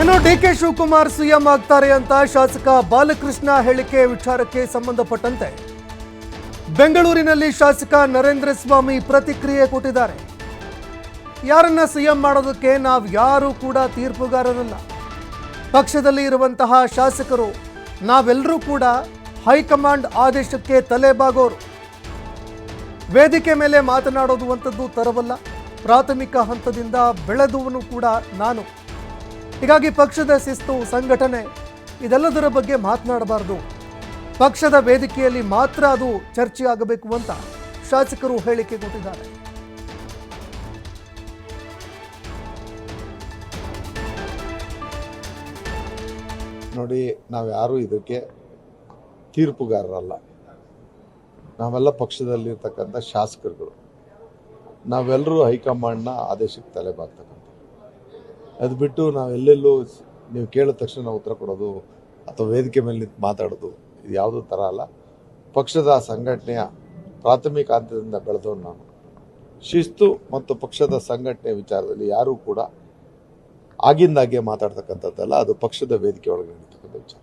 ಇನ್ನು DK Shivakumar CM ಆಗ್ತಾರೆ ಅಂತ ಶಾಸಕ ಬಾಲಕೃಷ್ಣ ಹೇಳಿಕೆ ವಿಚಾರಕ್ಕೆ ಸಂಬಂಧಪಟ್ಟಂತೆ ಬೆಂಗಳೂರಿನಲ್ಲಿ ಶಾಸಕ ನರೇಂದ್ರ ಸ್ವಾಮಿ ಪ್ರತಿಕ್ರಿಯೆ ಕೊಟ್ಟಿದ್ದಾರೆ. ಯಾರನ್ನ ಸಿಎಂ ಮಾಡೋದಕ್ಕೆ ನಾವು ಯಾರೂ ಕೂಡ ತೀರ್ಪುಗಾರರಲ್ಲ. ಪಕ್ಷದಲ್ಲಿ ಇರುವಂತಹ ಶಾಸಕರು ನಾವೆಲ್ಲರೂ ಕೂಡ ಹೈಕಮಾಂಡ್ ಆದೇಶಕ್ಕೆ ತಲೆಬಾಗೋರು. ವೇದಿಕೆ ಮೇಲೆ ಮಾತನಾಡೋದು ಅಂಥದ್ದು ತರವಲ್ಲ. ಪ್ರಾಥಮಿಕ ಹಂತದಿಂದ ಬೆಳೆದವನು ಕೂಡ ನಾನು. ಹೀಗಾಗಿ ಪಕ್ಷದ ಶಿಸ್ತು, ಸಂಘಟನೆ ಇದೆಲ್ಲದರ ಬಗ್ಗೆ ಮಾತನಾಡಬಾರ್ದು. ಪಕ್ಷದ ವೇದಿಕೆಯಲ್ಲಿ ಮಾತ್ರ ಅದು ಚರ್ಚೆ ಆಗಬೇಕು ಅಂತ ಶಾಸಕರು ಹೇಳಿಕೆ ಕೊಟ್ಟಿದ್ದಾರೆ. ನೋಡಿ, ನಾವು ಯಾರೂ ಇದಕ್ಕೆ ತೀರ್ಪುಗಾರರಲ್ಲ. ನಾವೆಲ್ಲ ಪಕ್ಷದಲ್ಲಿರ್ತಕ್ಕಂಥ ಶಾಸಕರುಗಳು. ನಾವೆಲ್ಲರೂ ಹೈಕಮಾಂಡ್ನ ಆದೇಶಕ್ಕೆ ತಲೆಬಾಗ್ತಕ್ಕಂಥ. ಅದು ಬಿಟ್ಟು ನಾವೆಲ್ಲೆಲ್ಲೂ ನೀವು ಕೇಳಿದ ತಕ್ಷಣ ನಾವು ಉತ್ತರ ಕೊಡೋದು ಅಥವಾ ವೇದಿಕೆ ಮೇಲೆ ನಿಂತು ಮಾತಾಡೋದು ಇದು ಯಾವುದೂ ಥರ ಅಲ್ಲ. ಪಕ್ಷದ ಸಂಘಟನೆಯ ಪ್ರಾಥಮಿಕ ಹಂತದಿಂದ ಬೆಳೆದವನು ನಾನು. ಶಿಸ್ತು ಮತ್ತು ಪಕ್ಷದ ಸಂಘಟನೆ ವಿಚಾರದಲ್ಲಿ ಯಾರೂ ಕೂಡ ಆಗಿಂದಾಗೆ ಮಾತಾಡ್ತಕ್ಕಂಥದ್ದಲ್ಲ. ಅದು ಪಕ್ಷದ ವೇದಿಕೆ ಒಳಗೆ ನಡೀತಕ್ಕಂಥ ವಿಚಾರ.